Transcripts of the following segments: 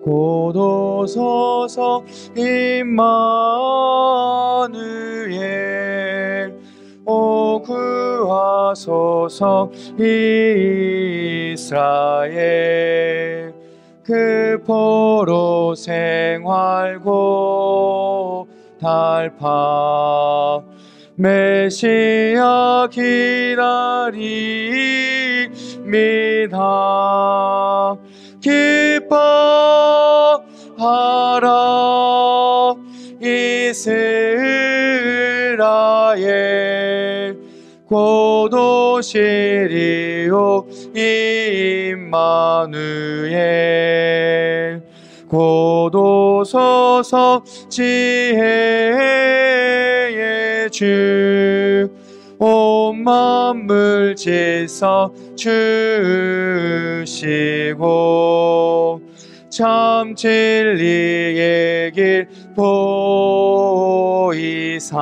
곧 오소서 임마누엘. 오 구하소서 이스라엘. 그 포로 생활고 달파 메시아 기다립니다. 기뻐하라 이스라엘. 곧 오시리오 임마누엘. 곧 오소서 지혜의 주. 온 만물 질서 주시고 참 진리의 길 보이사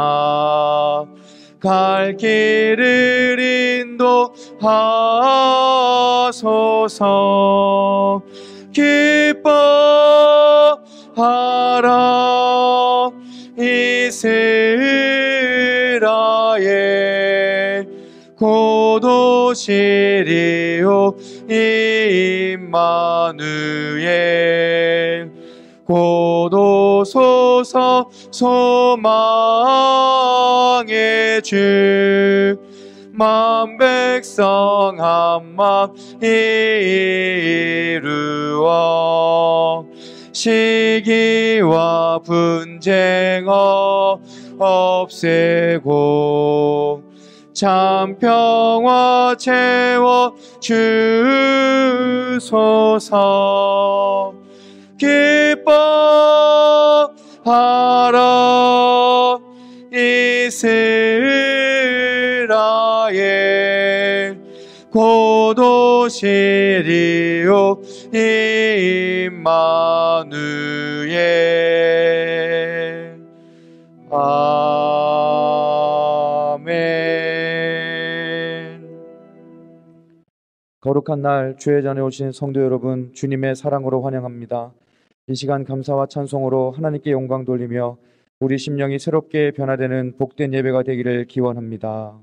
갈 길을 인도하소서. 기뻐하라 이스라엘. 곧 오시리오 임마누엘. 곧 오소서 소망의 주. 만 백성 한 맘 이루어 시기와 분쟁 없애고 참 평화 채워 주소서. 기뻐하라 이스라엘. 곧 오시리오 임마누엘. 아멘. 거룩한 날 주의 전에 오신 성도 여러분, 주님의 사랑으로 환영합니다. 이 시간 감사와 찬송으로 하나님께 영광 돌리며 우리 심령이 새롭게 변화되는 복된 예배가 되기를 기원합니다.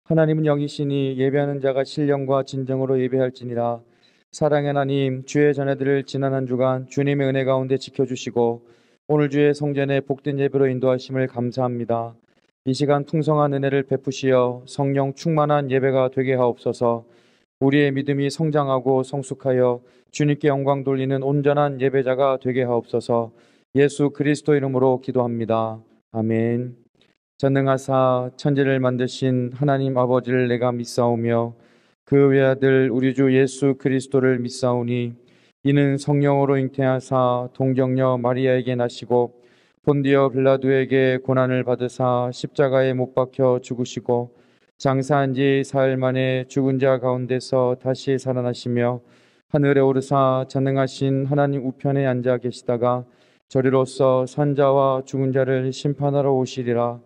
하나님은 영이시니 예배하는 자가 신령과 진정으로 예배할지니라. 사랑의 하나님, 주의 자녀들을 지난 한 주간 주님의 은혜 가운데 지켜주시고 오늘 주의 성전에 복된 예배로 인도하심을 감사합니다. 이 시간 풍성한 은혜를 베푸시어 성령 충만한 예배가 되게 하옵소서. 우리의 믿음이 성장하고 성숙하여 주님께 영광 돌리는 온전한 예배자가 되게 하옵소서. 예수 그리스도 이름으로 기도합니다. 아멘. 전능하사 천지를 만드신 하나님 아버지를 내가 믿사오며 그 외아들 우리 주 예수 그리스도를 믿사오니 이는 성령으로 잉태하사 동정녀 마리아에게 나시고 본디오 빌라도에게 고난을 받으사 십자가에 못 박혀 죽으시고 장사한 지 사흘 만에 죽은 자 가운데서 다시 살아나시며 하늘에 오르사 전능하신 하나님 우편에 앉아 계시다가 저리로서 산자와 죽은 자를 심판하러 오시리라.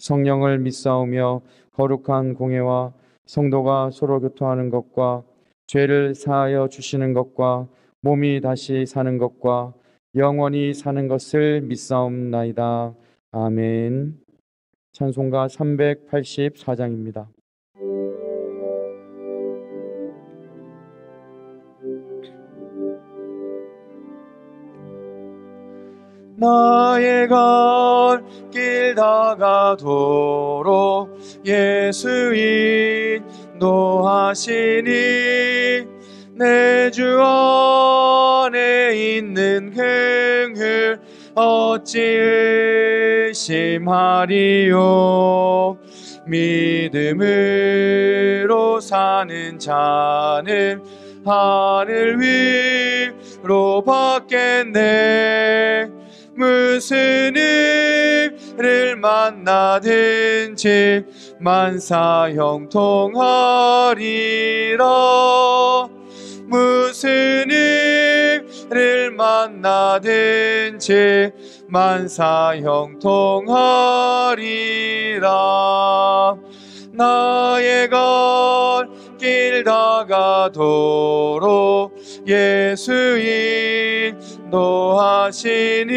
성령을 믿사오며 거룩한 공예와 성도가 서로 교통하는 것과 죄를 사하여 주시는 것과 몸이 다시 사는 것과 영원히 사는 것을 믿사옵나이다. 아멘. 찬송가 384장입니다. 나의 갈 길 다가도록 예수 인도하시니 내 주 안에 있는 긍휼 어찌 의심하리요. 믿음으로 사는 자는 하늘 위로 받겠네. 무슨 일을 만나든지 만사 형통하리라. 무슨 일을 만나든지 만사 형통하리라. 나의 갈 길 다가도록 예수 인도하시니,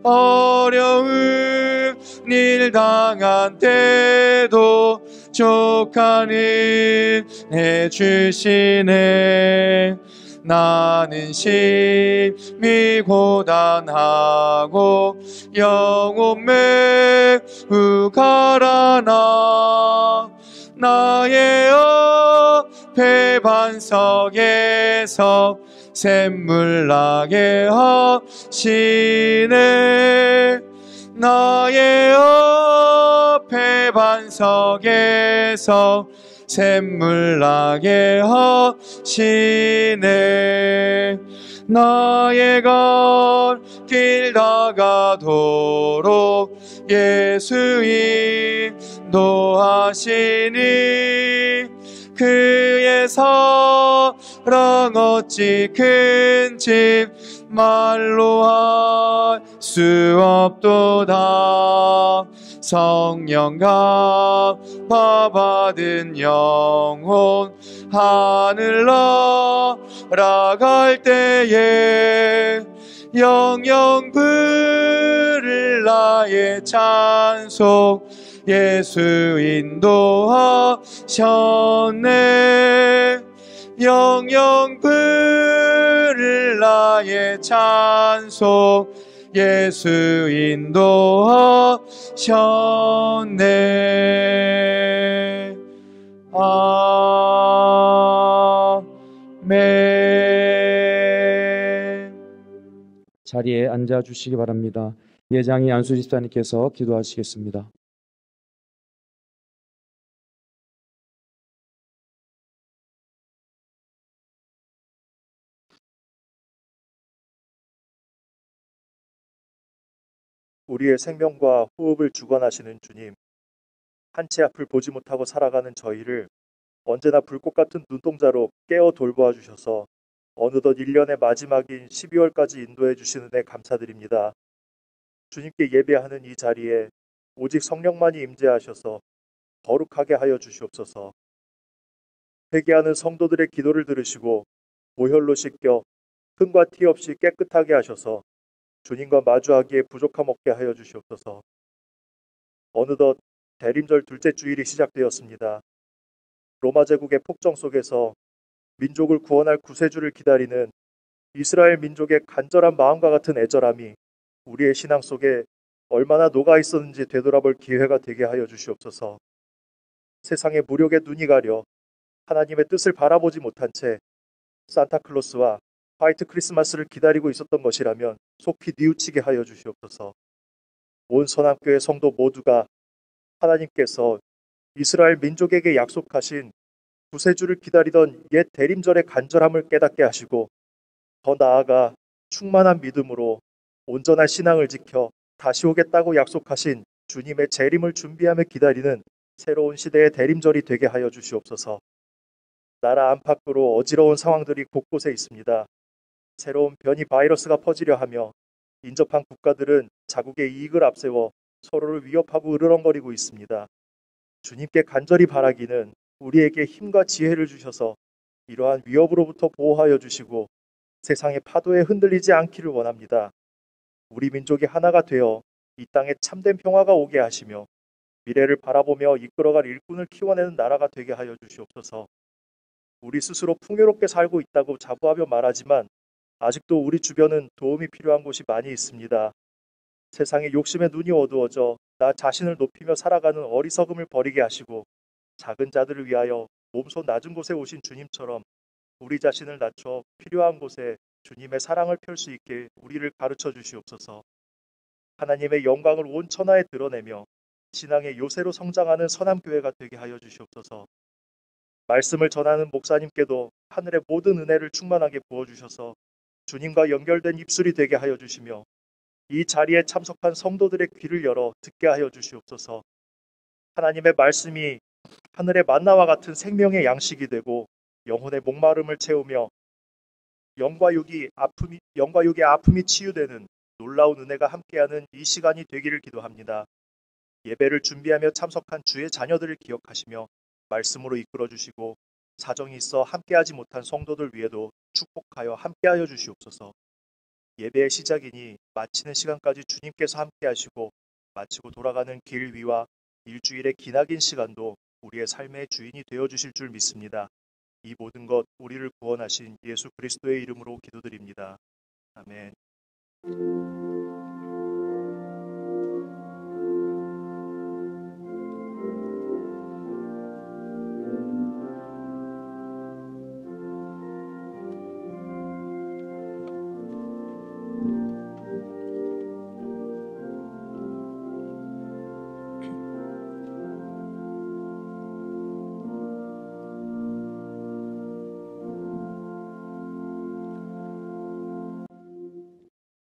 어려운 일 당한 때도 족한 은혜 주시네. 나는 심히 고단하고 영혼 매우 가라나, 나의 앞에 반석에서 샘물 나게 하시네. 나의 앞에 반석에서 샘물 나게 하시네. 나의 갈 길 다가도록 예수 인도하시니, 그의 사랑 어찌 큰지 말로 할 수 없도다. 성령 감화 받은 영혼 하늘 날아갈 때에 영영 부를 나의 찬송 예수 인도하셨네. 영영 부를 나의 찬송 예수 인도하셨네. 아멘. 자리에 앉아 주시기 바랍니다. 예장이 안수 집사님께서 기도하시겠습니다. 우리의 생명과 호흡을 주관하시는 주님, 한 치 앞을 보지 못하고 살아가는 저희를 언제나 불꽃 같은 눈동자로 깨어 돌보아 주셔서 어느덧 1년의 마지막인 12월까지 인도해 주시는 데 감사드립니다. 주님께 예배하는 이 자리에 오직 성령만이 임재하셔서 거룩하게 하여 주시옵소서. 회개하는 성도들의 기도를 들으시고 모혈로 씻겨 흠과 티 없이 깨끗하게 하셔서 주님과 마주하기에 부족함 없게 하여 주시옵소서. 어느덧 대림절 둘째 주일이 시작되었습니다. 로마 제국의 폭정 속에서 민족을 구원할 구세주를 기다리는 이스라엘 민족의 간절한 마음과 같은 애절함이 우리의 신앙 속에 얼마나 녹아 있었는지 되돌아볼 기회가 되게 하여 주시옵소서. 세상의 무력에 눈이 가려 하나님의 뜻을 바라보지 못한 채 산타클로스와 화이트 크리스마스를 기다리고 있었던 것이라면 속히 뉘우치게 하여 주시옵소서. 온 선악교회 성도 모두가 하나님께서 이스라엘 민족에게 약속하신 구세주를 기다리던 옛 대림절의 간절함을 깨닫게 하시고, 더 나아가 충만한 믿음으로 온전한 신앙을 지켜 다시 오겠다고 약속하신 주님의 재림을 준비하며 기다리는 새로운 시대의 대림절이 되게 하여 주시옵소서. 나라 안팎으로 어지러운 상황들이 곳곳에 있습니다. 새로운 변이 바이러스가 퍼지려 하며 인접한 국가들은 자국의 이익을 앞세워 서로를 위협하고 으르렁거리고 있습니다. 주님께 간절히 바라기는 우리에게 힘과 지혜를 주셔서 이러한 위협으로부터 보호하여 주시고 세상의 파도에 흔들리지 않기를 원합니다. 우리 민족이 하나가 되어 이 땅에 참된 평화가 오게 하시며 미래를 바라보며 이끌어갈 일꾼을 키워내는 나라가 되게 하여 주시옵소서. 우리 스스로 풍요롭게 살고 있다고 자부하며 말하지만 아직도 우리 주변은 도움이 필요한 곳이 많이 있습니다. 세상의 욕심에 눈이 어두워져 나 자신을 높이며 살아가는 어리석음을 버리게 하시고 작은 자들을 위하여 몸소 낮은 곳에 오신 주님처럼 우리 자신을 낮춰 필요한 곳에 주님의 사랑을 펼 수 있게 우리를 가르쳐 주시옵소서. 하나님의 영광을 온 천하에 드러내며 신앙의 요새로 성장하는 선함교회가 되게 하여 주시옵소서. 말씀을 전하는 목사님께도 하늘의 모든 은혜를 충만하게 부어주셔서 주님과 연결된 입술이 되게 하여 주시며 이 자리에 참석한 성도들의 귀를 열어 듣게 하여 주시옵소서. 하나님의 말씀이 하늘의 만나와 같은 생명의 양식이 되고 영혼의 목마름을 채우며 영과 육의 아픔이 치유되는 놀라운 은혜가 함께하는 이 시간이 되기를 기도합니다. 예배를 준비하며 참석한 주의 자녀들을 기억하시며 말씀으로 이끌어 주시고 사정이 있어 함께하지 못한 성도들 위에도 축복하여 함께하여 주시옵소서. 예배의 시작이니 마치는 시간까지 주님께서 함께하시고 마치고 돌아가는 길 위와 일주일의 기나긴 시간도 우리의 삶의 주인이 되어 주실 줄 믿습니다. 이 모든 것 우리를 구원하신 예수 그리스도의 이름으로 기도드립니다. 아멘.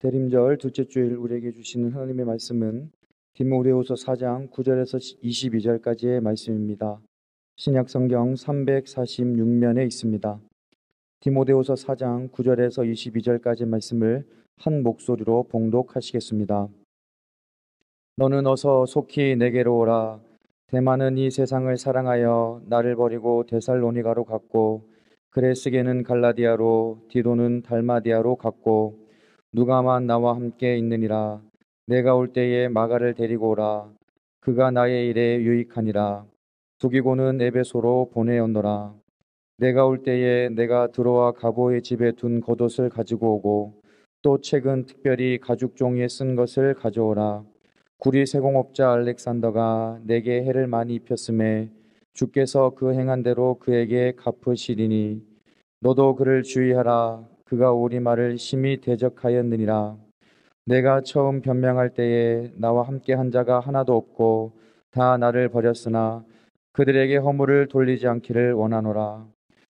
대림절 둘째 주일 우리에게 주시는 하나님의 말씀은 디모데후서 4장 9절에서 22절까지의 말씀입니다. 신약 성경 346면에 있습니다. 디모데후서 4장 9절에서 22절까지 말씀을 한 목소리로 봉독하시겠습니다. 너는 어서 속히 내게로 오라. 데마는 이 세상을 사랑하여 나를 버리고 데살로니가로 갔고 그레스게는 갈라디아로 디도는 달마디아로 갔고 누가만 나와 함께 있느니라. 내가 올 때에 마가를 데리고 오라. 그가 나의 일에 유익하니라. 두기고는 에베소로 보내었노라. 내가 올 때에 내가 드로아 가보의 집에 둔 겉옷을 가지고 오고 또 책은 특별히 가죽 종이에 쓴 것을 가져오라. 구리 세공업자 알렉산더가 내게 해를 많이 입혔음에 주께서 그 행한 대로 그에게 갚으시리니 너도 그를 주의하라. 그가 우리 말을 심히 대적하였느니라. 내가 처음 변명할 때에 나와 함께 한 자가 하나도 없고 다 나를 버렸으나 그들에게 허물을 돌리지 않기를 원하노라.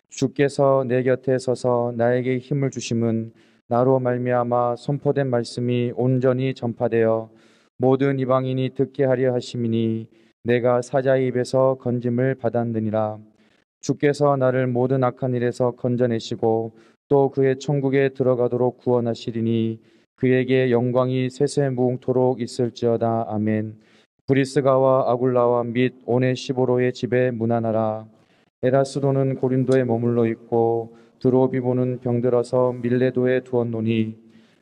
주께서 내 곁에 서서 나에게 힘을 주심은 나로 말미암아 선포된 말씀이 온전히 전파되어 모든 이방인이 듣게 하려 하심이니 내가 사자의 입에서 건짐을 받았느니라. 주께서 나를 모든 악한 일에서 건져내시고 또 그의 천국에 들어가도록 구원하시리니 그에게 영광이 세세무궁토록 있을지어다. 아멘. 브리스가와 아굴라와 및 오네시보로의 집에 문안하라. 에라스도는 고린도에 머물러 있고 드로비보는 병들어서 밀레도에 두었노니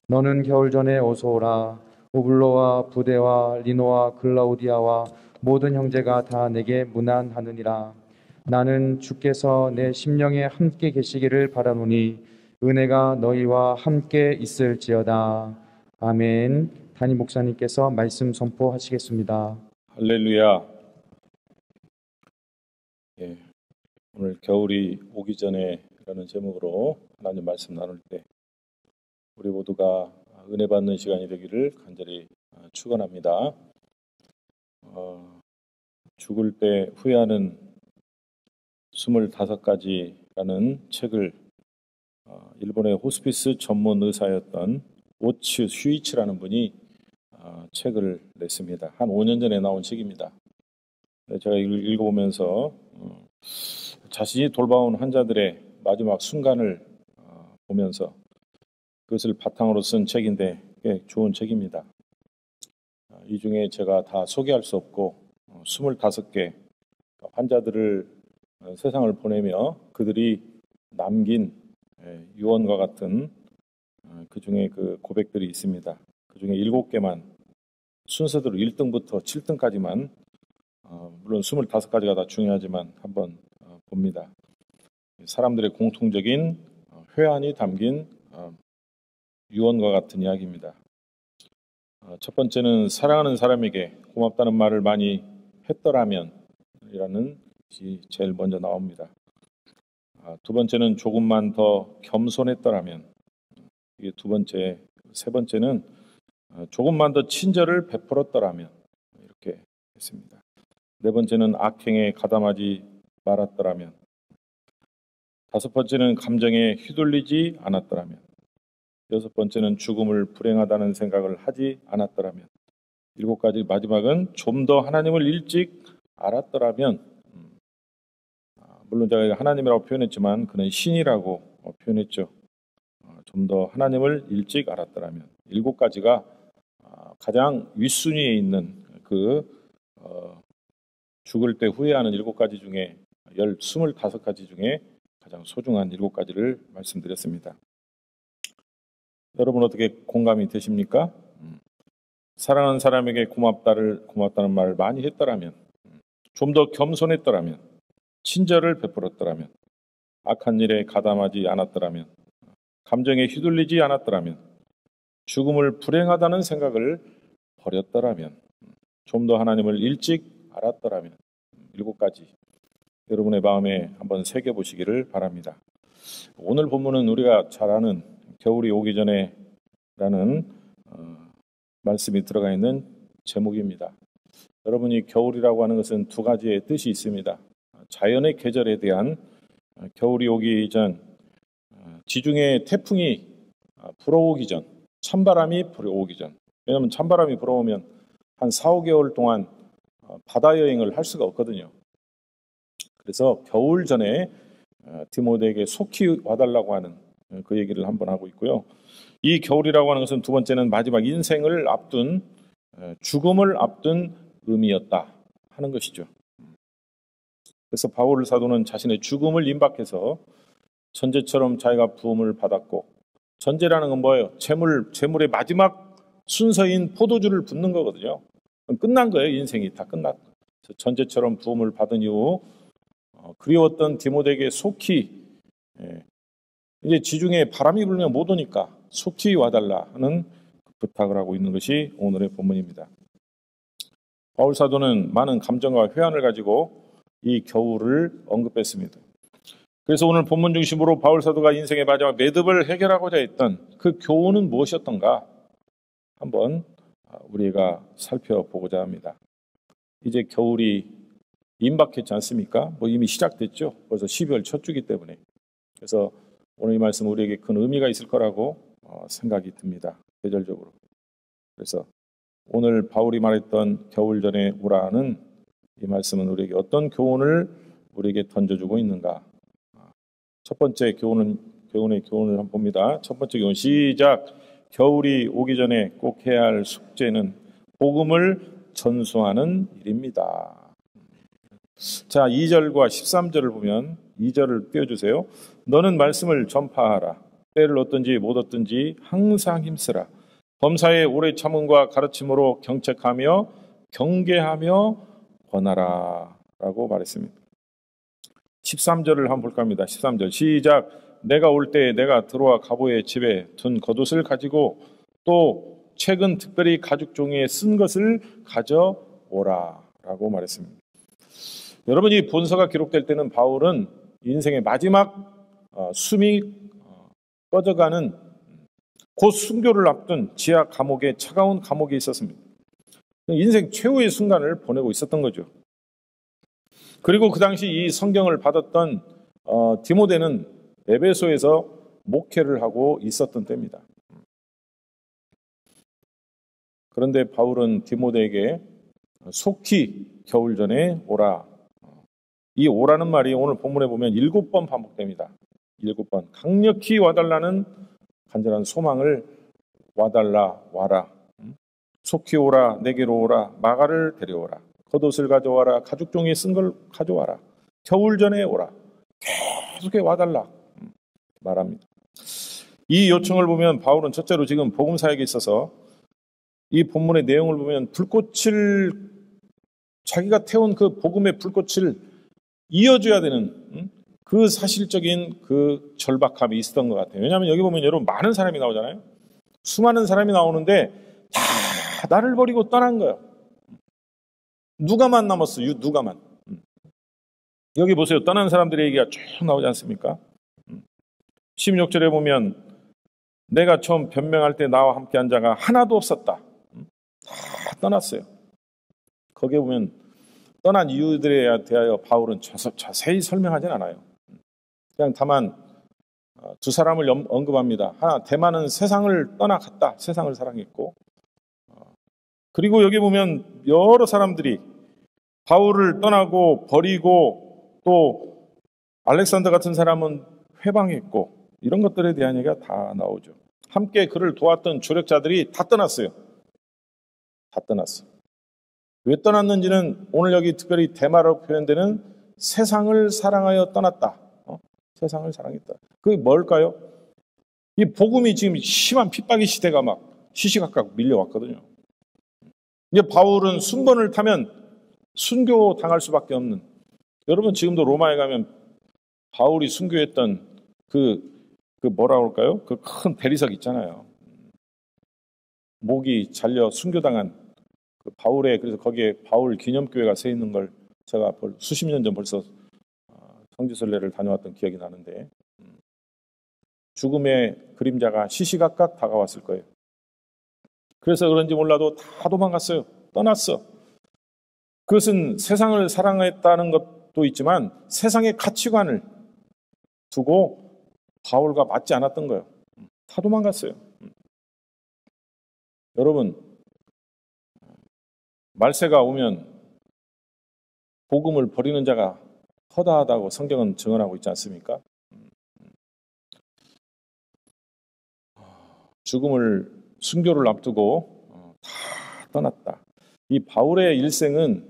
너는 겨울 전에 어서 오라. 오블로와 부데와 리노와 글라우디아와 모든 형제가 다 내게 문안하느니라. 나는 주께서 내 심령에 함께 계시기를 바라노니 은혜가 너희와 함께 있을지어다. 아멘. 담임 목사님께서 말씀 선포하시겠습니다. 할렐루야. 예, 오늘 겨울이 오기 전에라는 제목으로 하나님 말씀 나눌 때 우리 모두가 은혜 받는 시간이 되기를 간절히 축원합니다. 죽을 때 후회하는 25가지라는 책을 일본의 호스피스 전문 의사였던 오츠 슈이치라는 분이 책을 냈습니다. 한 5년 전에 나온 책입니다. 제가 읽어보면서 자신이 돌봐온 환자들의 마지막 순간을 보면서 그것을 바탕으로 쓴 책인데 꽤 좋은 책입니다. 이 중에 제가 다 소개할 수 없고 25개 환자들을 세상을 보내며 그들이 남긴 유언과 같은 그 중에 그 고백들이 있습니다. 그 중에 7개만 순서대로 1등부터 7등까지만 물론 25가지가 다 중요하지만 한번 봅니다. 사람들의 공통적인 회한이 담긴 유언과 같은 이야기입니다. 첫 번째는 사랑하는 사람에게 고맙다는 말을 많이 했더라면 이라는 것이 제일 먼저 나옵니다. 두 번째는 조금만 더 겸손했더라면 이게 두 번째, 세 번째는 조금만 더 친절을 베풀었더라면, 이렇게 했습니다. 네 번째는 악행에 가담하지 말았더라면, 다섯 번째는 감정에 휘둘리지 않았더라면, 여섯 번째는 죽음을 불행하다는 생각을 하지 않았더라면, 일곱 가지 마지막은 좀 더 하나님을 일찍 알았더라면, 물론 제가 하나님이라고 표현했지만 그는 신이라고 표현했죠. 좀 더 하나님을 일찍 알았더라면, 일곱 가지가 가장 윗순위에 있는 죽을 때 후회하는 일곱 가지 중에 25가지 중에 가장 소중한 일곱 가지를 말씀드렸습니다. 여러분 어떻게 공감이 되십니까? 사랑하는 사람에게 고맙다는 말을 많이 했더라면, 좀 더 겸손했더라면, 친절을 베풀었더라면, 악한 일에 가담하지 않았더라면, 감정에 휘둘리지 않았더라면, 죽음을 불행하다는 생각을 버렸더라면, 좀 더 하나님을 일찍 알았더라면, 일곱 가지 여러분의 마음에 한번 새겨보시기를 바랍니다. 오늘 본문은 우리가 잘 아는 겨울이 오기 전에 라는 말씀이 들어가 있는 제목입니다. 여러분이 겨울이라고 하는 것은 두 가지의 뜻이 있습니다. 자연의 계절에 대한 겨울이 오기 전, 지중해 태풍이 불어오기 전, 찬바람이 불어오기 전. 왜냐하면 찬바람이 불어오면 한 4, 5개월 동안 바다 여행을 할 수가 없거든요. 그래서 겨울 전에 디모데에게 속히 와달라고 하는 그 얘기를 한번 하고 있고요. 이 겨울이라고 하는 것은 두 번째는 마지막 인생을 앞둔, 죽음을 앞둔 의미였다 하는 것이죠. 그래서 바울 사도는 자신의 죽음을 임박해서 전제처럼 자기가 부음을 받았고, 전제라는 건 뭐예요? 재물의 마지막 순서인 포도주를 붓는 거거든요. 끝난 거예요. 인생이 다 끝났다. 전제처럼 부음을 받은 이후 그리웠던 디모데에게 속히, 이제 지중해 바람이 불면 못 오니까 속히 와달라 하는 부탁을 하고 있는 것이 오늘의 본문입니다. 바울 사도는 많은 감정과 회한을 가지고 이 겨울을 언급했습니다. 그래서 오늘 본문 중심으로 바울 사도가 인생의 마지막 매듭을 해결하고자 했던 그 교훈은 무엇이었던가 한번 우리가 살펴보고자 합니다. 이제 겨울이 임박했지 않습니까? 이미 시작됐죠. 벌써 12월 첫 주기 때문에. 그래서 오늘 이 말씀 우리에게 큰 의미가 있을 거라고 생각이 듭니다. 계절적으로. 그래서 오늘 바울이 말했던 겨울 전에 오라는 이 말씀은 우리에게 어떤 교훈을 우리에게 던져주고 있는가. 첫 번째 교훈의 교훈을 한번 봅니다. 첫 번째 교훈 시작. 겨울이 오기 전에 꼭 해야 할 숙제는 복음을 전수하는 일입니다. 자, 2절과 13절을 보면 2절을 띄워주세요. 너는 말씀을 전파하라. 때를 얻든지 못 얻든지 항상 힘쓰라. 범사의 오래 참음과 가르침으로 경책하며 경계하며 권하라 라고 말했습니다. 13절을 한번 볼까 합니다. 13절 시작. 내가 올 때 내가 들어와 가보의 집에 둔 겉옷을 가지고 또 최근 특별히 가죽 종이에 쓴 것을 가져오라 라고 말했습니다. 여러분, 이 본서가 기록될 때는 바울은 인생의 마지막 숨이 꺼져가는 곧 순교를 앞둔 지하 감옥에, 차가운 감옥에 있었습니다. 인생 최후의 순간을 보내고 있었던 거죠. 그리고 그 당시 이 성경을 받았던 디모데는 에베소에서 목회를 하고 있었던 때입니다. 그런데 바울은 디모데에게 속히 겨울 전에 오라. 이 오라는 말이 오늘 본문에 보면 7번 반복됩니다. 7번. 강력히 와달라는 간절한 소망을 와달라, 와라. 속히 오라, 내게로 오라, 마가를 데려오라. 겉옷을 가져와라, 가죽 종이에 쓴 걸 가져와라. 겨울 전에 오라. 계속해 와달라 말합니다. 이 요청을 보면 바울은 첫째로 지금 복음사역에 있어서 이 본문의 내용을 보면 불꽃을, 자기가 태운 그 복음의 불꽃을 이어줘야 되는 그 사실적인 그 절박함이 있었던 것 같아요. 왜냐하면 여기 보면 여러분 많은 사람이 나오잖아요. 수많은 사람이 나오는데 다 나를 버리고 떠난 거예요. 누가만 남았어요. 누가만. 여기 보세요. 떠난 사람들의 얘기가 쭉 나오지 않습니까? 16절에 보면 내가 처음 변명할 때 나와 함께한 자가 하나도 없었다. 다 떠났어요. 거기에 보면 떠난 이유들에 대하여 바울은 자세히 설명하진 않아요. 그냥 다만 두 사람을 언급합니다. 하나, 대만은 세상을 떠나갔다. 세상을 사랑했고, 그리고 여기 보면 여러 사람들이 바울을 떠나고 버리고 또 알렉산더 같은 사람은 회방했고, 이런 것들에 대한 얘기가 다 나오죠. 함께 그를 도왔던 조력자들이 다 떠났어요. 다 떠났어. 왜 떠났는지는 오늘 여기 특별히 대마로 표현되는 세상을 사랑하여 떠났다. 세상을 사랑했다. 그게 뭘까요? 이 복음이 지금 심한 핍박의 시대가 막 시시각각 밀려왔거든요. 이제 바울은 순번을 타면 순교 당할 수밖에 없는, 여러분 지금도 로마에 가면 바울이 순교했던 그 뭐라 그럴까요? 그 큰 대리석 있잖아요. 목이 잘려 순교당한 그 바울의, 그래서 거기에 바울 기념교회가 세 있는 걸 제가 수십 년 전 벌써 성지순례를 다녀왔던 기억이 나는데, 죽음의 그림자가 시시각각 다가왔을 거예요. 그래서 그런지 몰라도 다 도망갔어요. 떠났어. 그것은 세상을 사랑했다는 것도 있지만 세상의 가치관을 두고 바울과 맞지 않았던 거예요. 다 도망갔어요. 여러분, 말세가 오면 복음을 버리는 자가 허다하다고 성경은 증언하고 있지 않습니까? 죽음을, 순교를 앞두고 다 떠났다. 이 바울의 일생은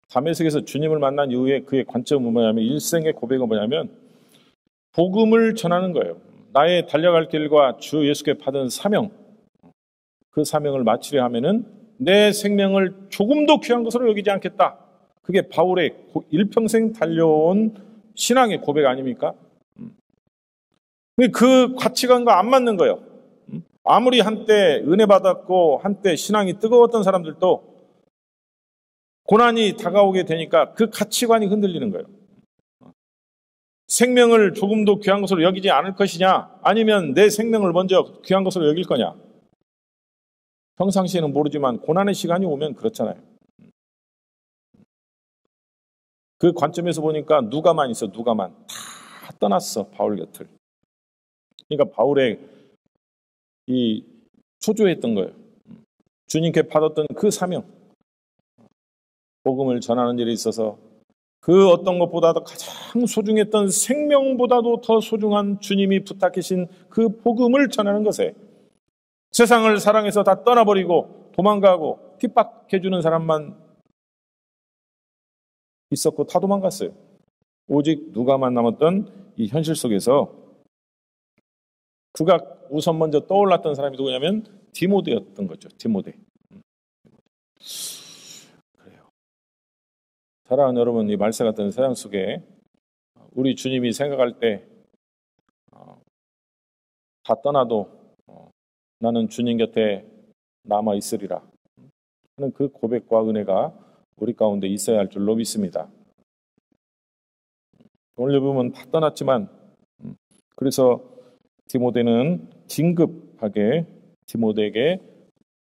다메섹에서 주님을 만난 이후에 그의 관점은 뭐냐면, 일생의 고백은 뭐냐면 복음을 전하는 거예요. 나의 달려갈 길과 주 예수께 받은 사명, 그 사명을 마치려 하면은 내 생명을 조금도 귀한 것으로 여기지 않겠다. 그게 바울의 일평생 달려온 신앙의 고백 아닙니까? 그 가치관과 안 맞는 거예요. 아무리 한때 은혜 받았고 한때 신앙이 뜨거웠던 사람들도 고난이 다가오게 되니까 그 가치관이 흔들리는 거예요. 생명을 조금도 귀한 것으로 여기지 않을 것이냐, 아니면 내 생명을 먼저 귀한 것으로 여길 거냐. 평상시에는 모르지만 고난의 시간이 오면 그렇잖아요. 그 관점에서 보니까 누가만 있어. 누가만 다 떠났어. 바울 곁을. 그러니까 바울의 이 초조했던 거예요. 주님께 받았던 그 사명, 복음을 전하는 일에 있어서 그 어떤 것보다도 가장 소중했던, 생명보다도 더 소중한 주님이 부탁하신 그 복음을 전하는 것에 세상을 사랑해서 다 떠나버리고 도망가고 핍박해주는 사람만 있었고 다 도망갔어요. 오직 누가만 남았던 이 현실 속에서 그가 우선 먼저 떠올랐던 사람이 누구냐면 디모데였던 거죠. 디모데. 그래요. 사랑하는 여러분, 이 말세 같은 세상 속에 우리 주님이 생각할 때 다 떠나도 나는 주님 곁에 남아 있으리라 하는 그 고백과 은혜가 우리 가운데 있어야 할 줄로 믿습니다. 오늘 보면 다 떠났지만 그래서 디모데는 긴급하게 디모데에게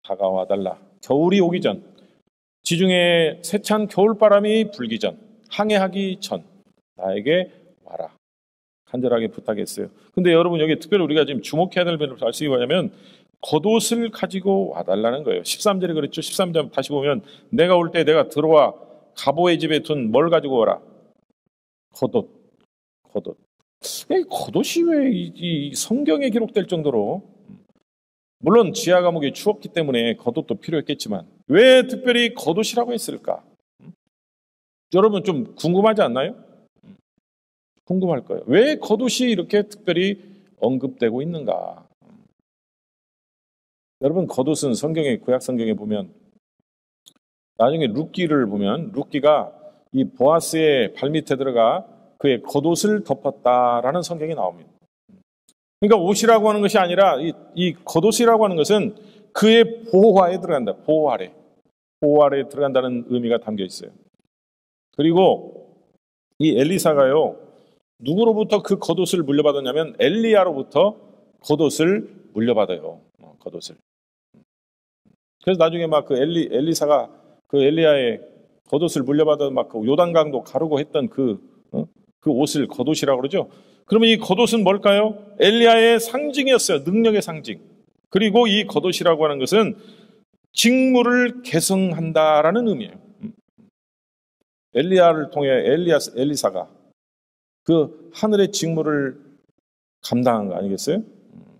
다가와 달라. 겨울이 오기 전, 지중해 세찬 겨울바람이 불기 전, 항해하기 전 나에게 와라. 간절하게 부탁했어요. 근데 여러분, 여기 특별히 우리가 지금 주목해야 될 말씀이 뭐냐면 겉옷을 가지고 와달라는 거예요. 13절에 그랬죠. 13절 다시 보면 내가 올 때 내가 들어와 가보의 집에 둔 뭘 가지고 오라? 겉옷. 이 겉옷이 왜 이 성경에 기록될 정도로, 물론 지하 감옥이 추웠기 때문에 겉옷도 필요했겠지만 왜 특별히 겉옷이라고 했을까? 여러분 좀 궁금하지 않나요? 궁금할 거예요. 왜 겉옷이 이렇게 특별히 언급되고 있는가? 여러분, 겉옷은 성경의, 구약 성경에 보면 나중에 룻기를 보면 룻기가 이 보아스의 발밑에 들어가 그의 겉옷을 덮었다라는 성경이 나옵니다. 그러니까 옷이라고 하는 것이 아니라 이 겉옷이라고 하는 것은 그의 보호하에 들어간다. 보호 아래 들어간다는 의미가 담겨 있어요. 그리고 이 엘리사가요, 누구로부터 그 겉옷을 물려받았냐면 엘리야로부터 겉옷을 물려받아요. 겉옷을. 그래서 나중에 막 그 엘리사가 그 엘리야의 겉옷을 물려받아 막 그 요단강도 가르고 했던 그 옷을 겉옷이라고 그러죠. 그러면 이 겉옷은 뭘까요? 엘리야의 상징이었어요. 능력의 상징. 그리고 이 겉옷이라고 하는 것은 직무를 계승한다라는 의미예요. 엘리야를 통해 엘리사가 그 하늘의 직무를 감당한 거 아니겠어요?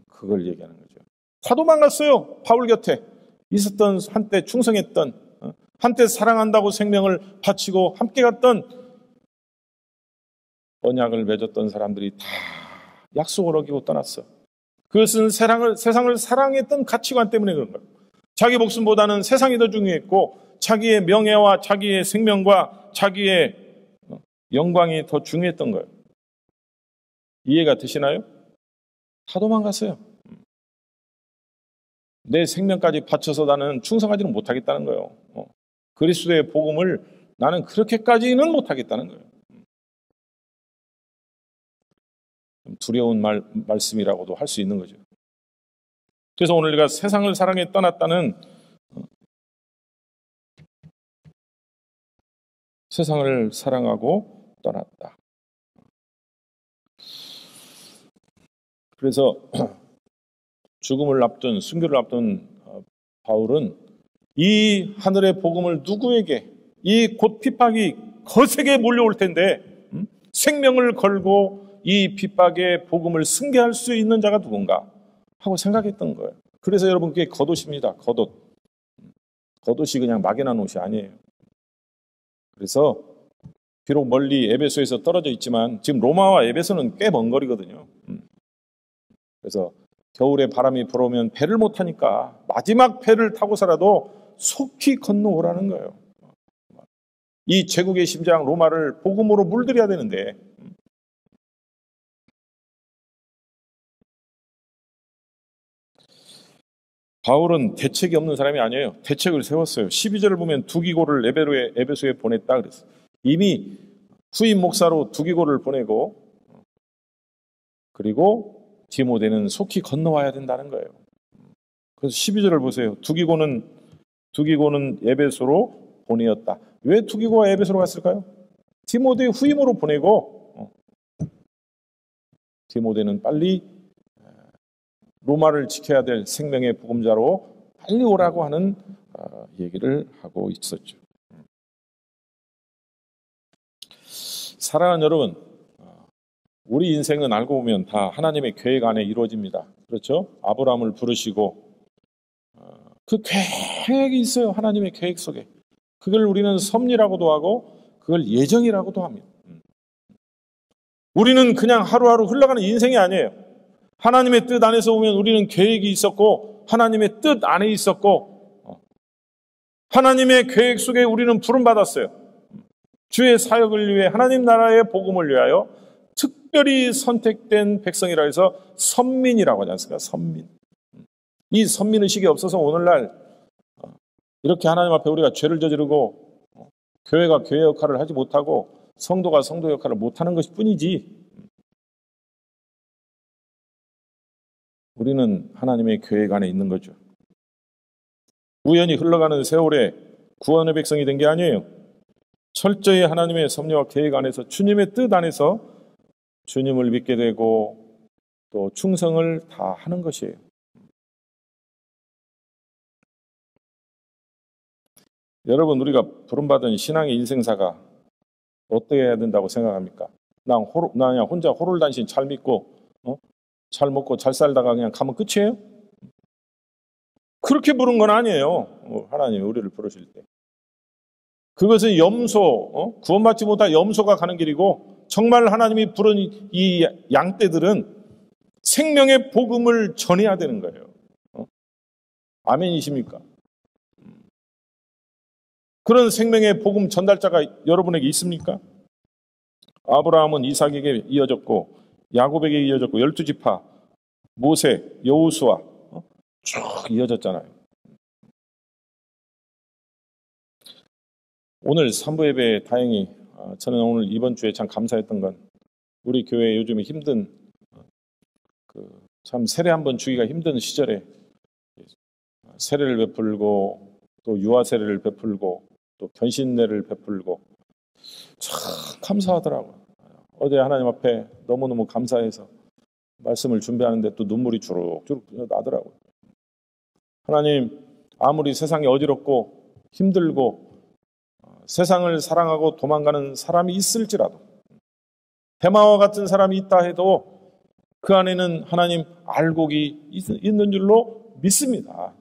그걸 얘기하는 거죠. 다 도망갔어요. 바울 곁에 있었던, 한때 충성했던, 한때 사랑한다고 생명을 바치고 함께 갔던, 언약을 맺었던 사람들이 다 약속을 어기고 떠났어. 그것은 세상을 사랑했던 가치관 때문에 그런 거예요. 자기 목숨보다는 세상이 더 중요했고 자기의 명예와 자기의 생명과 자기의 영광이 더 중요했던 거예요. 이해가 되시나요? 다 도망갔어요. 내 생명까지 바쳐서 나는 충성하지는 못하겠다는 거예요. 그리스도의 복음을 나는 그렇게까지는 못하겠다는 거예요. 두려운 말씀이라고도 할 수 있는 거죠. 그래서 오늘 우리가 세상을 사랑해 떠났다는, 세상을 사랑하고 떠났다. 그래서 죽음을 앞둔, 순교를 앞둔 바울은 이 하늘의 복음을 누구에게, 이 곧 핍박이 거세게 몰려올 텐데 생명을 걸고 이 핍박의 복음을 승계할 수 있는 자가 누군가 하고 생각했던 거예요. 그래서 여러분 그게 겉옷입니다. 겉옷. 겉옷이 그냥 막연한 옷이 아니에요. 그래서 비록 멀리 에베소에서 떨어져 있지만 지금 로마와 에베소는 꽤 먼 거리거든요. 그래서 겨울에 바람이 불어오면 배를 못 타니까 마지막 배를 타고서라도 속히 건너오라는 거예요. 이 제국의 심장 로마를 복음으로 물들여야 되는데 바울은 대책이 없는 사람이 아니에요. 대책을 세웠어요. 12절을 보면 두기고를 에베소에 보냈다 그랬어요. 이미 후임 목사로 두기고를 보내고 그리고 디모데는 속히 건너와야 된다는 거예요. 그래서 12절을 보세요. 두기고는 에베소로 보내었다. 왜 두기고가 에베소로 갔을까요? 디모데 후임으로 보내고 디모데는 빨리 로마를 지켜야 될 생명의 복음자로 빨리 오라고 하는 얘기를 하고 있었죠. 사랑하는 여러분, 우리 인생은 알고 보면 다 하나님의 계획 안에 이루어집니다. 그렇죠? 아브라함을 부르시고 그 계획이 있어요. 하나님의 계획 속에. 그걸 우리는 섭리라고도 하고 그걸 예정이라고도 합니다. 우리는 그냥 하루하루 흘러가는 인생이 아니에요. 하나님의 뜻 안에서 보면 우리는 계획이 있었고 하나님의 뜻 안에 있었고 하나님의 계획 속에 우리는 부름받았어요. 주의 사역을 위해 하나님 나라의 복음을 위하여 특별히 선택된 백성이라 해서 선민이라고 하지 않습니까? 선민. 이 선민의식이 없어서 오늘날 이렇게 하나님 앞에 우리가 죄를 저지르고 교회가 교회 역할을 하지 못하고 성도가 성도 역할을 못하는 것일 뿐이지 우리는 하나님의 계획 안에 있는 거죠. 우연히 흘러가는 세월에 구원의 백성이 된 게 아니에요. 철저히 하나님의 섭리와 계획 안에서 주님의 뜻 안에서 주님을 믿게 되고 또 충성을 다 하는 것이에요. 여러분 우리가 부름받은 신앙의 인생사가 어떻게 해야 된다고 생각합니까? 나 그냥 혼자 호롤단신 잘 믿고 잘 먹고 잘 살다가 그냥 가면 끝이에요? 그렇게 부른 건 아니에요. 하나님이 우리를 부르실 때. 그것은 염소, 구원받지 못한 염소가 가는 길이고 정말 하나님이 부른 이 양떼들은 생명의 복음을 전해야 되는 거예요. 아멘이십니까? 그런 생명의 복음 전달자가 여러분에게 있습니까? 아브라함은 이삭에게 이어졌고 야곱에게 이어졌고 12지파 모세, 여호수아 쭉 이어졌잖아요. 오늘 3부 예배에 다행히 저는 오늘 이번 주에 참 감사했던 건 우리 교회 요즘에 힘든 참 세례 한번 주기가 힘든 시절에 세례를 베풀고 또 유아 세례를 베풀고 또 견신례를 베풀고 참 감사하더라고요. 어제 하나님 앞에 너무너무 감사해서 말씀을 준비하는데 또 눈물이 주룩주룩 나더라고요. 하나님, 아무리 세상이 어지럽고 힘들고 세상을 사랑하고 도망가는 사람이 있을지라도 데마와 같은 사람이 있다 해도 그 안에는 하나님 알곡이 있는 줄로 믿습니다.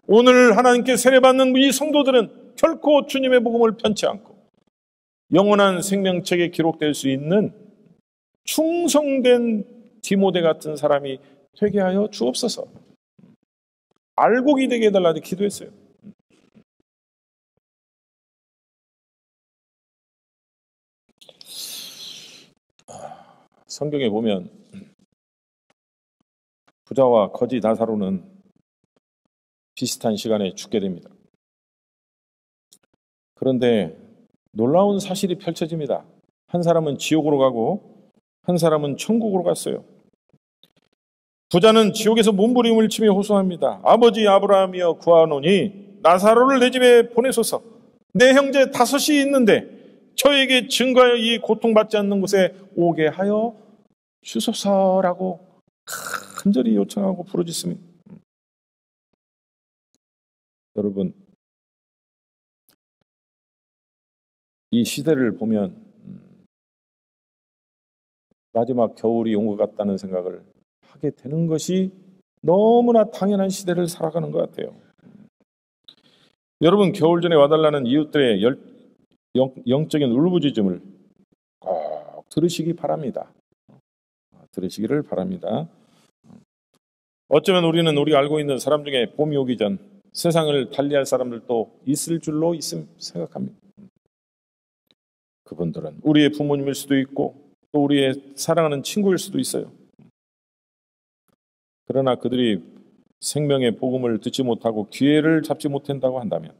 오늘 하나님께 세례받는 이 성도들은 결코 주님의 복음을 편치 않고 영원한 생명책에 기록될 수 있는 충성된 디모데 같은 사람이 되게 하여 주옵소서. 알곡이 되게 해달라고 기도했어요. 성경에 보면 부자와 거지 나사로는 비슷한 시간에 죽게 됩니다. 그런데 놀라운 사실이 펼쳐집니다. 한 사람은 지옥으로 가고 한 사람은 천국으로 갔어요. 부자는 지옥에서 몸부림을 치며 호소합니다. 아버지 아브라함이여 구하노니 나사로를 내 집에 보내소서. 내 형제 5이 있는데 저에게 증거하여 이 고통받지 않는 곳에 오게 하여 주소서라고 간절히 요청하고 부르짖습니다. 여러분, 이 시대를 보면 마지막 겨울이 온 것 같다는 생각을 하게 되는 것이 너무나 당연한 시대를 살아가는 것 같아요. 여러분, 겨울 전에 와달라는 이웃들의 영적인 울부짖음을 꼭 들으시기 바랍니다. 들으시기를 바랍니다. 어쩌면 우리는 우리가 알고 있는 사람 중에 봄이 오기 전 세상을 달리할 사람들도 있을 줄로 생각합니다. 그분들은 우리의 부모님일 수도 있고 또 우리의 사랑하는 친구일 수도 있어요. 그러나 그들이 생명의 복음을 듣지 못하고 기회를 잡지 못한다고 한다면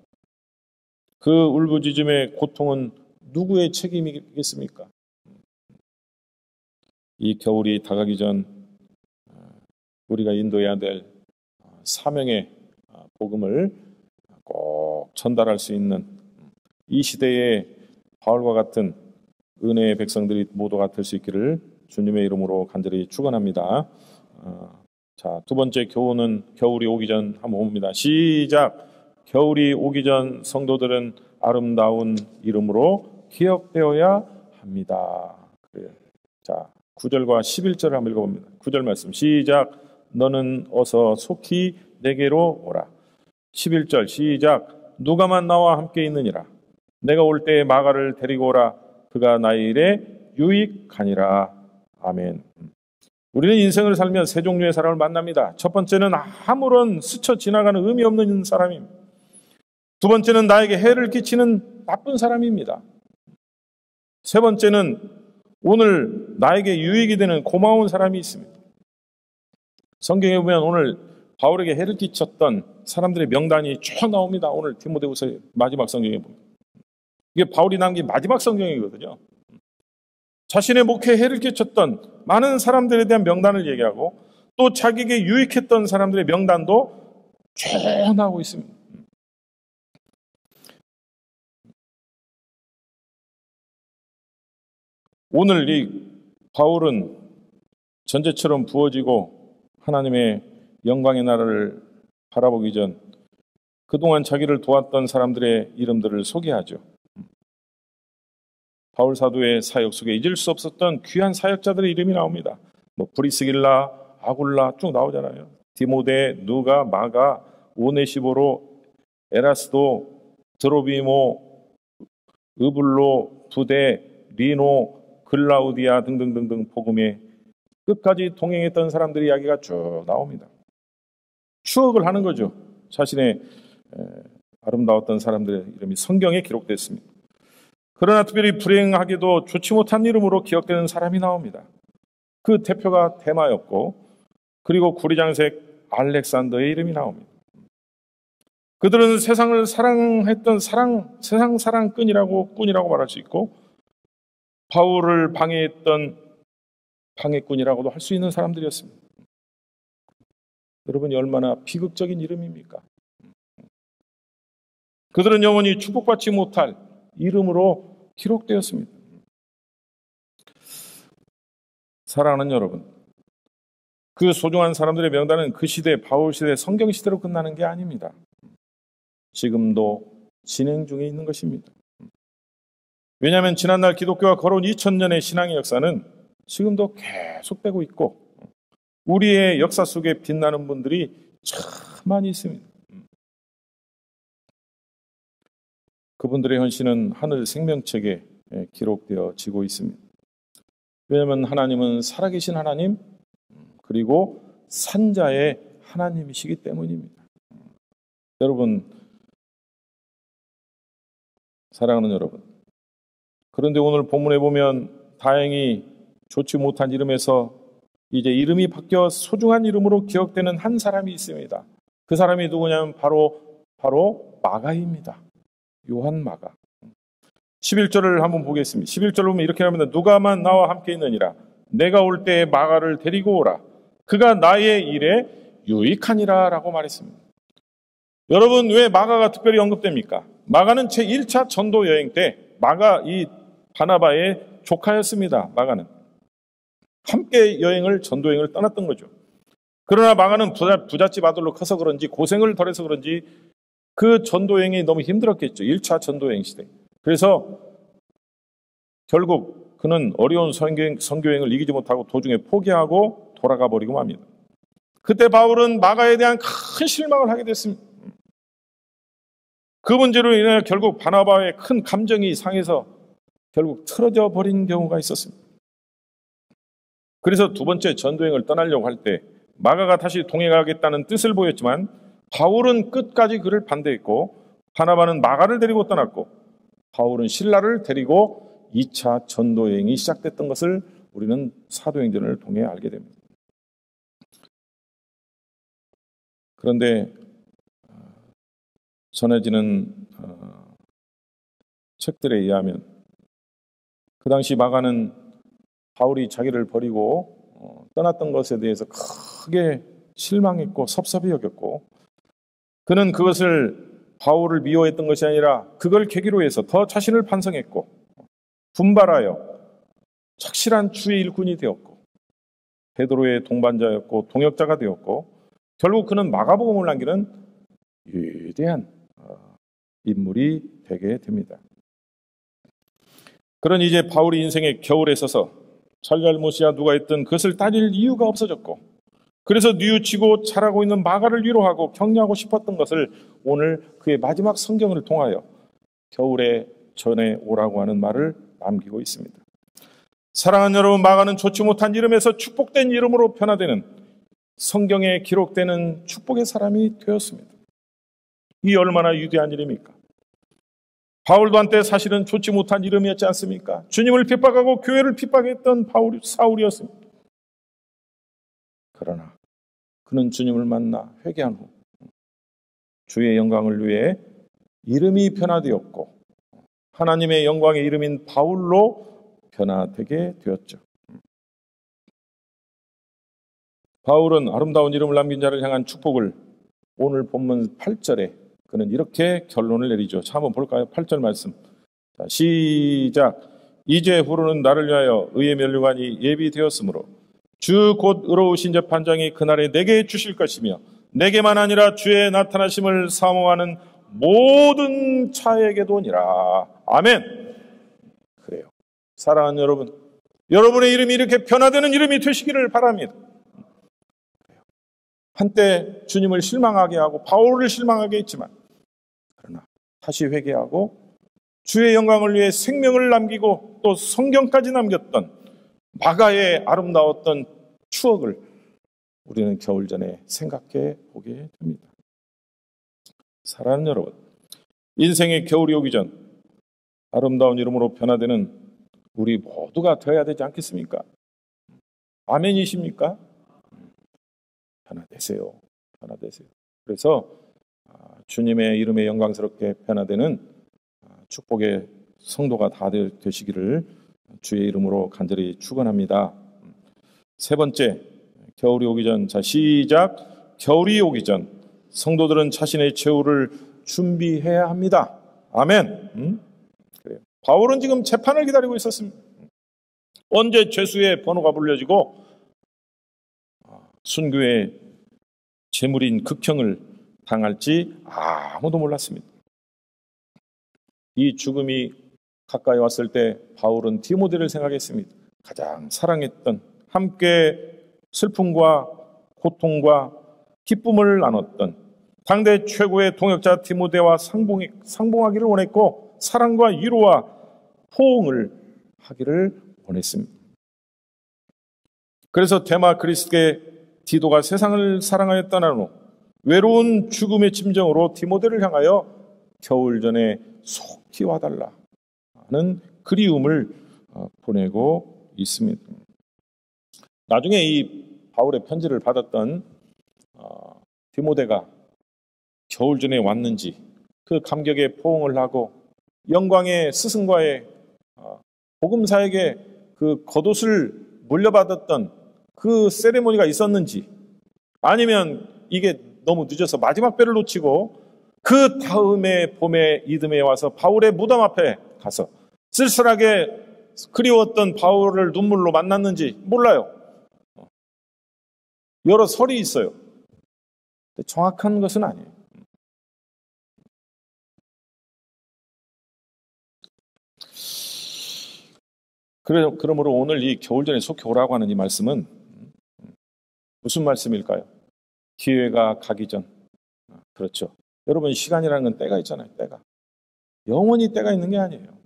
그 울부짖음의 고통은 누구의 책임이겠습니까? 이 겨울이 다가기 전 우리가 인도해야 될 사명의 복음을 꼭 전달할 수 있는 이 시대에 바울과 같은 은혜의 백성들이 모두가 될 수 있기를 주님의 이름으로 간절히 축원합니다. 자, 두 번째 교훈은 겨울이 오기 전 한번 봅니다. 시작. 겨울이 오기 전 성도들은 아름다운 이름으로 기억되어야 합니다. 그래요. 자, 9절과 11절을 한번 읽어봅니다. 9절 말씀 시작. 너는 어서 속히 내게로 오라. 11절 시작. 누가만 나와 함께 있느니라. 내가 올 때에 마가를 데리고 오라. 그가 나의 일에 유익하니라. 아멘. 우리는 인생을 살면 세 종류의 사람을 만납니다. 첫 번째는 아무런 스쳐 지나가는 의미 없는 사람입니다. 두 번째는 나에게 해를 끼치는 나쁜 사람입니다. 세 번째는 오늘 나에게 유익이 되는 고마운 사람이 있습니다. 성경에 보면 오늘 바울에게 해를 끼쳤던 사람들의 명단이 쭉 나옵니다. 오늘 디모데후서 마지막 성경에 보면. 이게 바울이 남긴 마지막 성경이거든요. 자신의 목회에 해를 끼쳤던 많은 사람들에 대한 명단을 얘기하고 또 자기에게 유익했던 사람들의 명단도 쭉 나오고 있습니다. 오늘 이 바울은 전제처럼 부어지고 하나님의 영광의 나라를 바라보기 전 그동안 자기를 도왔던 사람들의 이름들을 소개하죠. 바울 사도의 사역 속에 잊을 수 없었던 귀한 사역자들의 이름이 나옵니다. 브리스길라, 아굴라 쭉 나오잖아요. 디모데, 누가, 마가, 오네시보로, 에라스도, 드로비모, 으블로, 부데, 리노, 글라우디아 등등등등 복음에 끝까지 동행했던 사람들의 이야기가 쭉 나옵니다. 추억을 하는 거죠. 자신의 아름다웠던 사람들의 이름이 성경에 기록됐습니다. 그러나 특별히 불행하게도 좋지 못한 이름으로 기억되는 사람이 나옵니다. 그 대표가 데마였고 그리고 구리장색 알렉산더의 이름이 나옵니다. 그들은 세상을 사랑했던 세상 사랑꾼이라고 말할 수 있고 바울을 방해했던 방해꾼이라고도 할 수 있는 사람들이었습니다. 여러분이 얼마나 비극적인 이름입니까? 그들은 영원히 축복받지 못할 이름으로 기록되었습니다. 사랑하는 여러분, 그 소중한 사람들의 명단은 그 시대, 바울 시대, 성경 시대로 끝나는 게 아닙니다. 지금도 진행 중에 있는 것입니다. 왜냐하면 지난날 기독교가 걸어온 2000년의 신앙의 역사는 지금도 계속되고 있고 우리의 역사 속에 빛나는 분들이 참 많이 있습니다. 그분들의 헌신은 하늘 생명책에 기록되어지고 있습니다. 왜냐하면 하나님은 살아계신 하나님 그리고 산자의 하나님이시기 때문입니다. 여러분, 사랑하는 여러분, 그런데 오늘 본문에 보면 다행히 좋지 못한 이름에서 이제 이름이 바뀌어 소중한 이름으로 기억되는 한 사람이 있습니다. 그 사람이 누구냐면 바로 마가입니다. 요한 마가. 11절을 한번 보겠습니다. 11절을 보면 이렇게 합니다. 누가만 나와 함께 있느니라. 내가 올 때에 마가를 데리고 오라. 그가 나의 일에 유익하니라 라고 말했습니다. 여러분, 왜 마가가 특별히 언급됩니까? 마가는 제1차 전도 여행 때 마가 이 바나바의 조카였습니다. 마가는 함께 전도 여행을 떠났던 거죠. 그러나 마가는 부잣집 아들로 커서 그런지 고생을 덜해서 그런지 그 전도 여행이 너무 힘들었겠죠. 1차 전도 여행 시대. 그래서 결국 그는 어려운 선교여행을 이기지 못하고 도중에 포기하고 돌아가 버리고 맙니다. 그때 바울은 마가에 대한 큰 실망을 하게 됐습니다. 그 문제로 인해 결국 바나바의 큰 감정이 상해서 결국 틀어져 버린 경우가 있었습니다. 그래서 두 번째 전도여행을 떠나려고 할 때 마가가 다시 동행하겠다는 뜻을 보였지만 바울은 끝까지 그를 반대했고 바나바는 마가를 데리고 떠났고 바울은 실라를 데리고 2차 전도여행이 시작됐던 것을 우리는 사도행전을 통해 알게 됩니다. 그런데 전해지는 책들에 의하면 그 당시 마가는 바울이 자기를 버리고 떠났던 것에 대해서 크게 실망했고 섭섭히 여겼고 그는 그것을 바울을 미워했던 것이 아니라 그걸 계기로 해서 더 자신을 반성했고 분발하여 착실한 주의 일꾼이 되었고 베드로의 동반자였고 동역자가 되었고 결국 그는 마가복음을 남기는 위대한 인물이 되게 됩니다. 그런 이제 바울이 인생의 겨울에 서서 잘잘못이야 누가 했든 그것을 따질 이유가 없어졌고 그래서 뉘우치고 자라고 있는 마가를 위로하고 격려하고 싶었던 것을 오늘 그의 마지막 성경을 통하여 겨울에 전해 오라고 하는 말을 남기고 있습니다. 사랑하는 여러분, 마가는 좋지 못한 이름에서 축복된 이름으로 변화되는 성경에 기록되는 축복의 사람이 되었습니다. 이 얼마나 위대한 일입니까? 바울도 한때 사실은 좋지 못한 이름이었지 않습니까? 주님을 핍박하고 교회를 핍박했던 사울이었습니다. 그러나 그는 주님을 만나 회개한 후 주의 영광을 위해 이름이 변화되었고 하나님의 영광의 이름인 바울로 변화되게 되었죠. 바울은 아름다운 이름을 남긴 자를 향한 축복을 오늘 본문 8절에 그는 이렇게 결론을 내리죠. 자, 한번 볼까요? 8절 말씀. 자, 시작. 이제 후로는 나를 위하여 의의 면류관이 예비되었으므로 주 곧 의로우신 재판장이 그날에 내게 주실 것이며 내게만 아니라 주의 나타나심을 사모하는 모든 자에게도니라. 아멘. 그래요. 사랑하는 여러분, 여러분의 이름이 이렇게 변화되는 이름이 되시기를 바랍니다. 한때 주님을 실망하게 하고 바울을 실망하게 했지만 그러나 다시 회개하고 주의 영광을 위해 생명을 남기고 또 성경까지 남겼던 마가의 아름다웠던 추억을 우리는 겨울 전에 생각해 보게 됩니다. 사랑하는 여러분, 인생의 겨울이 오기 전 아름다운 이름으로 변화되는 우리 모두가 되어야 되지 않겠습니까? 아멘이십니까? 변화되세요. 변화되세요. 그래서 주님의 이름에 영광스럽게 변화되는 축복의 성도가 다 되시기를 주의 이름으로 간절히 축원합니다. 세 번째, 겨울이 오기 전, 자 시작. 겨울이 오기 전 성도들은 자신의 최후를 준비해야 합니다. 아멘. 그래요. 바울은 지금 재판을 기다리고 있었습니다. 언제 죄수의 번호가 불려지고 순교의 제물인 극형을 당할지 아무도 몰랐습니다. 이 죽음이 가까이 왔을 때 바울은 디모데를 생각했습니다. 가장 사랑했던, 함께 슬픔과 고통과 기쁨을 나눴던 당대 최고의 동역자 디모데와 상봉하기를 원했고 사랑과 위로와 포옹을 하기를 원했습니다. 그래서 데마 그리스도의 디도가 세상을 사랑하여 떠난 후 외로운 죽음의 심정으로 디모데를 향하여 겨울 전에 속히 와달라 하는 그리움을 보내고 있습니다. 나중에 이 바울의 편지를 받았던 디모데가 겨울 전에 왔는지 그 감격에 포옹을 하고 영광의 스승과의 복음사에게 그 겉옷을 물려받았던 그 세레모니가 있었는지 아니면 이게 너무 늦어서 마지막 배를 놓치고 그 다음에 봄에 이듬해에 와서 바울의 무덤 앞에 가서 쓸쓸하게 그리웠던 바울을 눈물로 만났는지 몰라요. 여러 설이 있어요. 정확한 것은 아니에요. 그러므로 오늘 이 겨울 전에 속히 오라고 하는 이 말씀은 무슨 말씀일까요? 기회가 가기 전. 그렇죠. 여러분, 시간이라는 건 때가 있잖아요. 때가. 영원히 때가 있는 게 아니에요.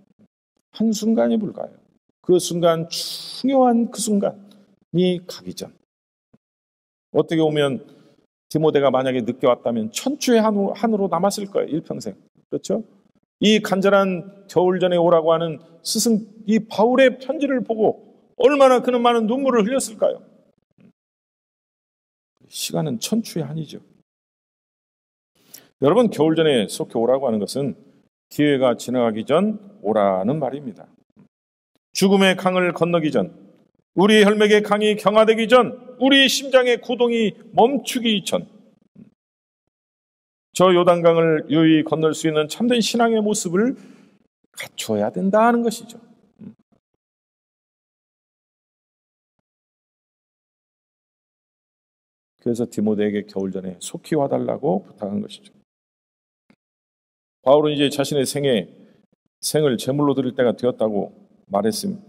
한순간이 불과해요. 그 순간, 중요한 그 순간이 가기 전. 어떻게 보면 디모데가 만약에 늦게 왔다면 천추의 한으로 남았을 거예요. 일평생. 그렇죠? 이 간절한 겨울 전에 오라고 하는 스승 이 바울의 편지를 보고 얼마나 그는 많은 눈물을 흘렸을까요? 시간은 천추의 한이죠. 여러분, 겨울 전에 속히 오라고 하는 것은 기회가 지나가기 전 오라는 말입니다. 죽음의 강을 건너기 전, 우리 혈맥의 강이 경화되기 전, 우리 심장의 고동이 멈추기 전, 저 요단강을 유유히 건널 수 있는 참된 신앙의 모습을 갖춰야 된다는 것이죠. 그래서 디모데에게 겨울 전에 속히 와달라고 부탁한 것이죠. 바울은 이제 자신의 생을 제물로 드릴 때가 되었다고 말했습니다.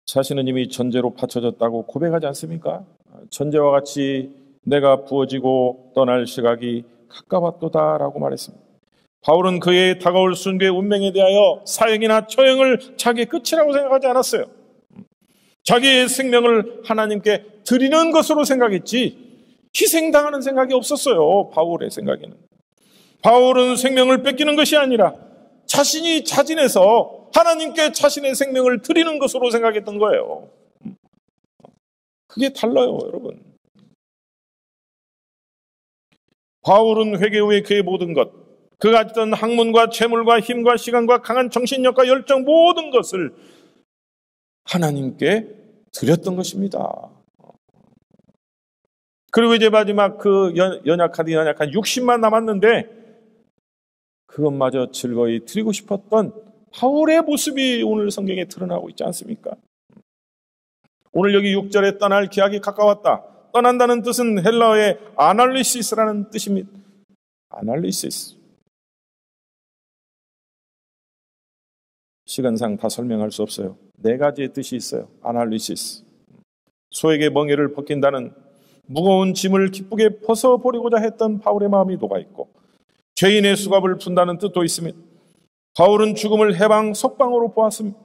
자신은 이미 전제로 바쳐졌다고 고백하지 않습니까? 전제와 같이 내가 부어지고 떠날 시각이 가까웠도다라고 말했습니다. 바울은 그의 다가올 순교의 운명에 대하여 사형이나 처형을 자기의 끝이라고 생각하지 않았어요. 자기의 생명을 하나님께 드리는 것으로 생각했지 희생당하는 생각이 없었어요. 바울의 생각에는. 바울은 생명을 뺏기는 것이 아니라 자신이 자진해서 하나님께 자신의 생명을 드리는 것으로 생각했던 거예요. 그게 달라요, 여러분. 바울은 회개 후에 그의 모든 것, 그가 가졌던 학문과 재물과 힘과 시간과 강한 정신력과 열정 모든 것을 하나님께 드렸던 것입니다. 그리고 이제 마지막 그 연약한 60만 남았는데 그것마저 즐거이 드리고 싶었던 바울의 모습이 오늘 성경에 드러나고 있지 않습니까? 오늘 여기 6절에 떠날 기약이 가까웠다. 떠난다는 뜻은 헬라어의 아날리시스라는 뜻입니다. 아날리시스. 시간상 다 설명할 수 없어요. 4가지의 뜻이 있어요. 아날리시스. 소에게 멍에를 벗긴다는 무거운 짐을 기쁘게 벗어버리고자 했던 바울의 마음이 녹아있고 죄인의 수갑을 푼다는 뜻도 있습니다. 바울은 죽음을 해방 석방으로 보았습니다.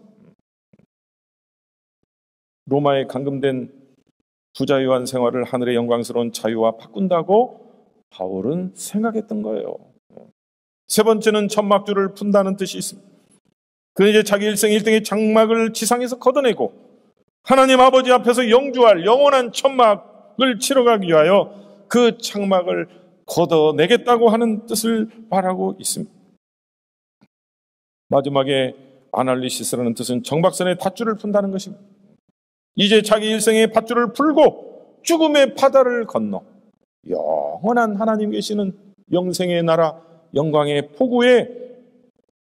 로마에 감금된 부자유한 생활을 하늘의 영광스러운 자유와 바꾼다고 바울은 생각했던 거예요. 세 번째는 천막줄을 푼다는 뜻이 있습니다. 그는 이제 자기 일생 1등의 장막을 지상에서 걷어내고 하나님 아버지 앞에서 영주할 영원한 천막을 치러가기 위하여 그 장막을 걷어내겠다고 하는 뜻을 말하고 있습니다. 마지막에 아날리시스라는 뜻은 정박선의 밧줄을 푼다는 것입니다. 이제 자기 일생의 밧줄을 풀고 죽음의 바다를 건너 영원한 하나님 계시는 영생의 나라, 영광의 포구에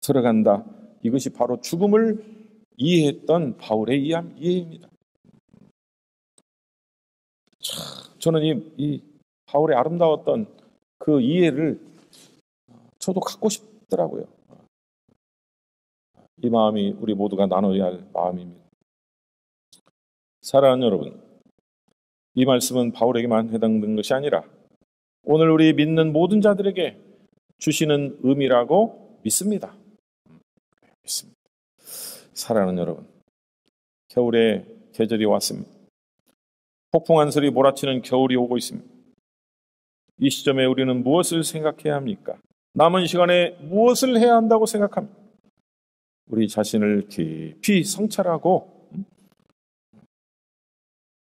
들어간다. 이것이 바로 죽음을 이해했던 바울의 이해입니다. 저는 이 바울의 아름다웠던 그 이해를 저도 갖고 싶더라고요. 이 마음이 우리 모두가 나눠야 할 마음입니다. 사랑하는 여러분, 이 말씀은 바울에게만 해당되는 것이 아니라 오늘 우리 믿는 모든 자들에게 주시는 의미라고 믿습니다. 사랑하는 여러분, 겨울의 계절이 왔습니다. 폭풍한 설이 몰아치는 겨울이 오고 있습니다. 이 시점에 우리는 무엇을 생각해야 합니까? 남은 시간에 무엇을 해야 한다고 생각합니까? 우리 자신을 깊이 성찰하고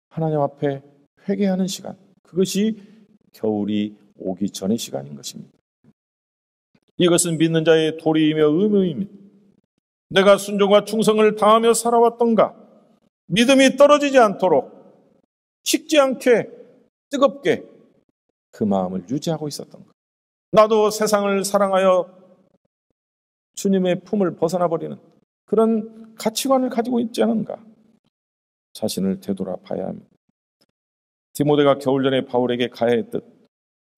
하나님 앞에 회개하는 시간, 그것이 겨울이 오기 전의 시간인 것입니다. 이것은 믿는 자의 도리이며 의무입니다. 내가 순종과 충성을 다하며 살아왔던가, 믿음이 떨어지지 않도록 식지 않게 뜨겁게 그 마음을 유지하고 있었던가, 나도 세상을 사랑하여 주님의 품을 벗어나 버리는 그런 가치관을 가지고 있지 않은가, 자신을 되돌아봐야 합니다. 디모데가 겨울 전에 바울에게 가야했듯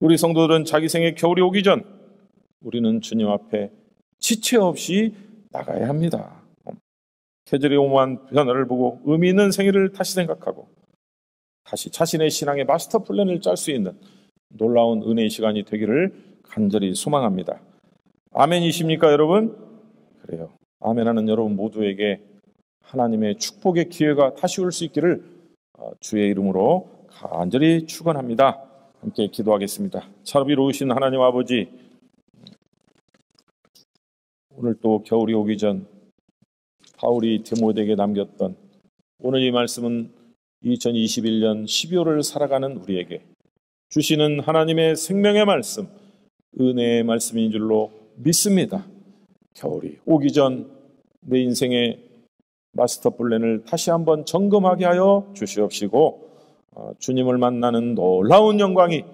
우리 성도들은 자기 생에 겨울이 오기 전 우리는 주님 앞에 지체 없이 나가야 합니다. 계절의 오묘한 변화를 보고 의미 있는 생일을 다시 생각하고 다시 자신의 신앙의 마스터 플랜을 짤 수 있는 놀라운 은혜의 시간이 되기를 간절히 소망합니다. 아멘이십니까, 여러분? 그래요. 아멘하는 여러분 모두에게 하나님의 축복의 기회가 다시 올 수 있기를 주의 이름으로 간절히 축원합니다. 함께 기도하겠습니다. 자비로우신 하나님 아버지, 오늘 또 겨울이 오기 전 바울이 디모데에게 남겼던 오늘 이 말씀은 2021년 12월을 살아가는 우리에게 주시는 하나님의 생명의 말씀, 은혜의 말씀인 줄로 믿습니다. 겨울이 오기 전 내 인생의 마스터 플랜을 다시 한번 점검하게 하여 주시옵시고 주님을 만나는 놀라운 영광이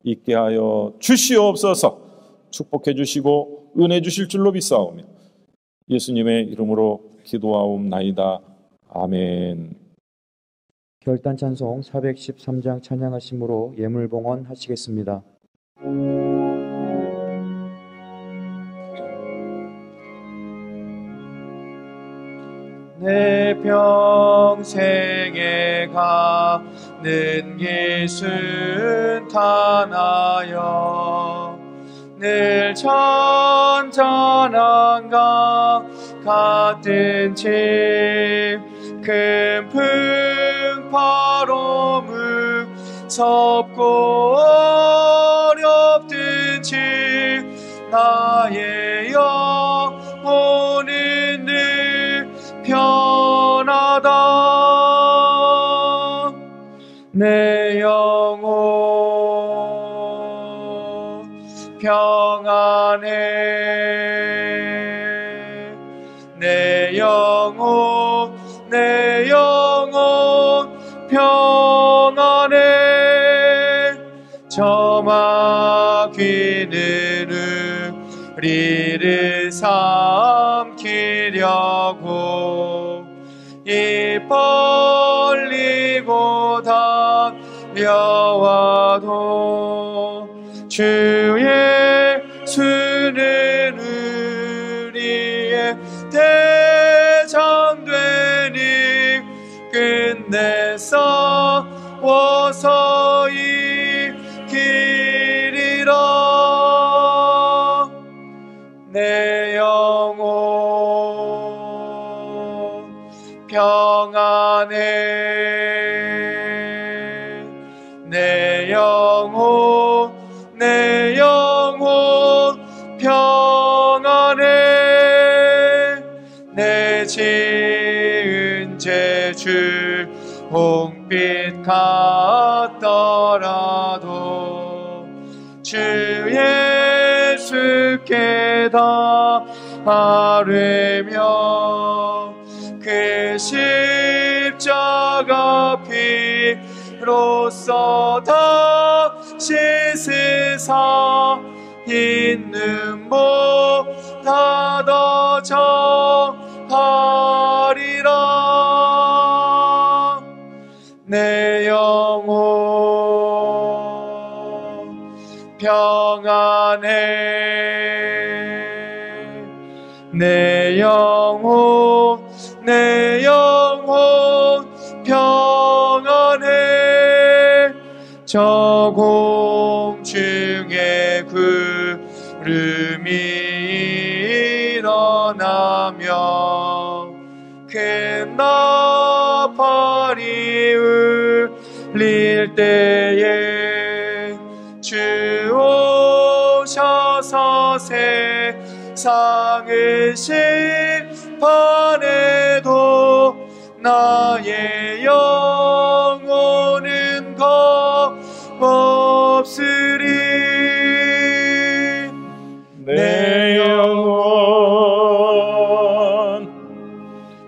있게 하여 주시옵소서. 축복해 주시고 은혜 주실 줄로 믿사오며 예수님의 이름으로 기도하옵나이다. 아멘. 결단 찬송 413장 찬양하심으로 예물봉헌 하시겠습니다. 내 평생에 가는 길은 단하여 늘 천천한가 같은 큰 풍파로 무섭고 어렵든지 나의 영혼은 늘 편하다. 내 영혼 평안해. 내 영혼 평안해. 저 마귀는 우리를 삼키려고 입 벌리고 달려와도 주 예수는 우리의 대장 되니 끝내 싸워서 이기리라. 내 영혼 평안해. 내 영혼 평안해. 내 지은 죄주 홍빛 같더라도 주 예수께 다 아뢰며 그 십자가 피로 입으로써 다시 세상 있는 보다 더 정하리라. 내 영혼 평안해. 내 영혼 평안해. 저 공중에 구름이 일어나며 큰 나팔이 울릴 때에 주 오셔서 세상을 심판해도 나의 영혼은 겁없으리. 내 영혼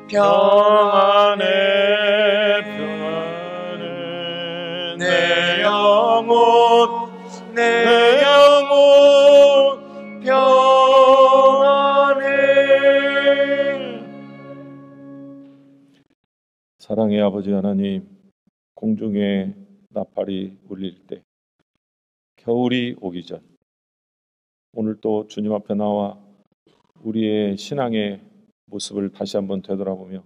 평안해. 내 영혼 평안해. 사랑의 아버지 하나님, 공중에 나팔이 울릴 때 겨울이 오기 전 오늘 또 주님 앞에 나와 우리의 신앙의 모습을 다시 한번 되돌아보며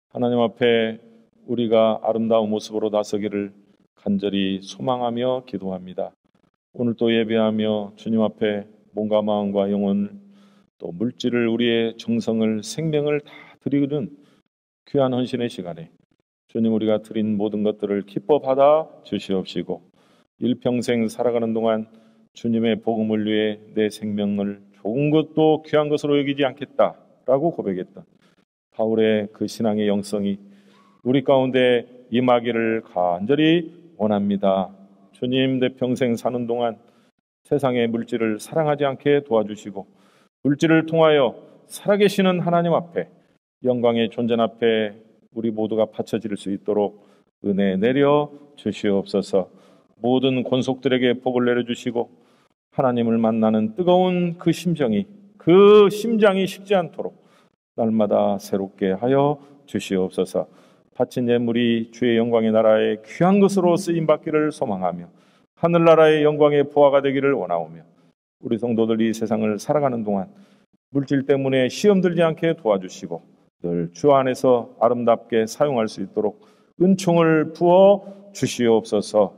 하나님 앞에 우리가 아름다운 모습으로 나서기를 간절히 소망하며 기도합니다. 오늘 또 예배하며 주님 앞에 몸과 마음과 영혼 또 물질을 우리의 정성을 생명을 다 드리는 귀한 헌신의 시간에 주님 우리가 드린 모든 것들을 기뻐 받아 주시옵시고 일평생 살아가는 동안 주님의 복음을 위해 내 생명을 좋은 것도 귀한 것으로 여기지 않겠다라고 고백했던 바울의 그 신앙의 영성이 우리 가운데 임하기를 간절히 원합니다. 주님, 내 평생 사는 동안 세상의 물질을 사랑하지 않게 도와주시고 물질을 통하여 살아계시는 하나님 앞에 영광의 존재 앞에 우리 모두가 바쳐질 수 있도록 은혜 내려 주시옵소서. 모든 권속들에게 복을 내려주시고 하나님을 만나는 뜨거운 그 심장이 식지 않도록 날마다 새롭게 하여 주시옵소서. 바친 예물이 주의 영광의 나라의 귀한 것으로 쓰임받기를 소망하며 하늘나라의 영광의 보화가 되기를 원하오며 우리 성도들이 세상을 살아가는 동안 물질 때문에 시험 들지 않게 도와주시고 늘 주 안에서 아름답게 사용할 수 있도록 은총을 부어 주시옵소서.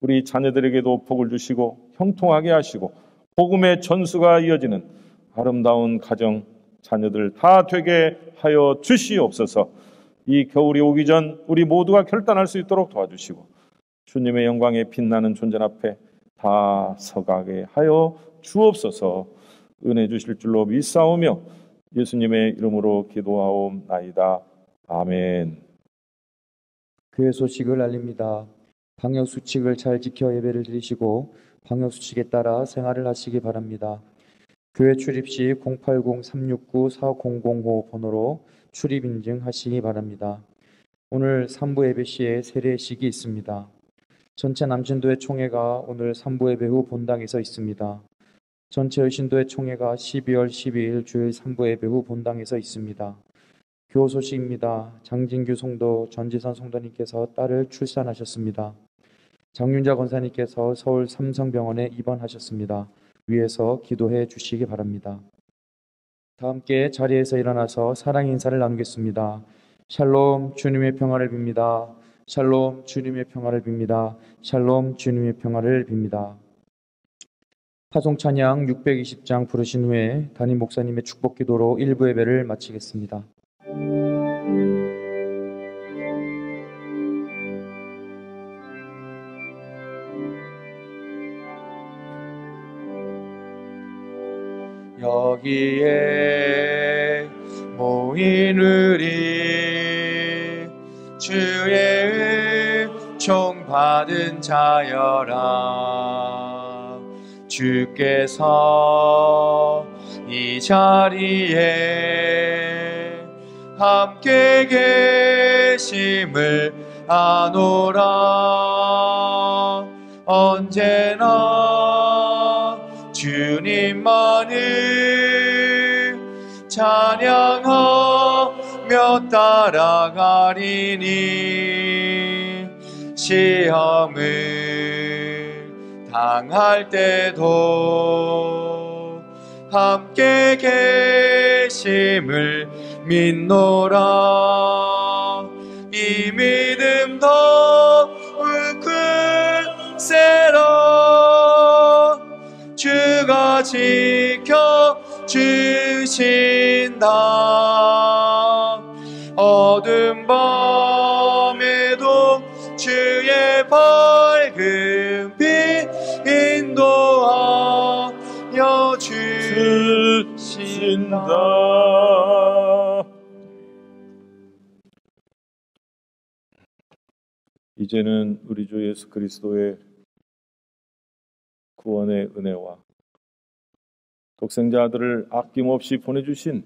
우리 자녀들에게도 복을 주시고 형통하게 하시고 복음의 전수가 이어지는 아름다운 가정 자녀들 다 되게 하여 주시옵소서. 이 겨울이 오기 전 우리 모두가 결단할 수 있도록 도와주시고 주님의 영광에 빛나는 존재 앞에 다 서가게 하여 주옵소서. 은혜 주실 줄로 믿사오며 예수님의 이름으로 기도하옵나이다. 아멘. 교회 소식을 알립니다. 방역수칙을 잘 지켜 예배를 드리시고 방역수칙에 따라 생활을 하시기 바랍니다. 교회 출입 시 080-369-4005 번호로 출입 인증하시기 바랍니다. 오늘 3부 예배 시에 세례식이 있습니다. 전체 남신도회 총회가 오늘 3부 예배 후 본당에서 있습니다. 전체 여신도회 총회가 12월 12일 주일 3부 예배 후 본당에서 있습니다. 교호 소식입니다. 장진규 성도, 전지선 성도님께서 딸을 출산하셨습니다. 장윤자 권사님께서 서울 삼성병원에 입원하셨습니다. 위에서 기도해 주시기 바랍니다. 다 함께 자리에서 일어나서 사랑 인사를 나누겠습니다. 샬롬, 주님의 평화를 빕니다. 샬롬, 주님의 평화를 빕니다. 샬롬, 주님의 평화를 빕니다. 파송 찬양 620장 부르신 후에 담임 목사님의 축복 기도로 1부 예배를 마치겠습니다. 여기에 모인 우리 주의 은총 받은 자여라. 주께서 이 자리에 함께 계심을 아노라. 언제나 주님만을 찬양하며 따라가리니 시험을 당할 때도 함께 계심을 믿노라. 이 믿음 더욱 굳세라. 주가 지켜주신다. 어두운 밤에도 주의 밝은 빛 인도하여 주신다. 이제는 우리 주 예수 그리스도의 구원의 은혜와 독생자 아들을 아낌없이 보내주신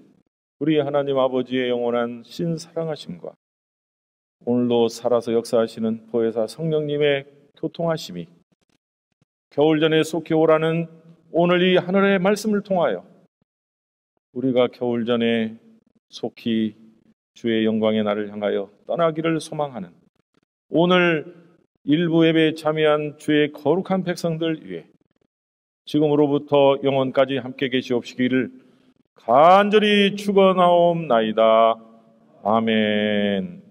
우리 하나님 아버지의 영원한 신사랑하심과 오늘도 살아서 역사하시는 보혜사 성령님의 교통하심이 겨울전에 속히 오라는 오늘 이 하늘의 말씀을 통하여 우리가 겨울전에 속히 주의 영광의 날을 향하여 떠나기를 소망하는 오늘 일부 예배에 참여한 주의 거룩한 백성들 위해 지금으로부터 영원까지 함께 계시옵시기를 간절히 축원하옵나이다. 아멘.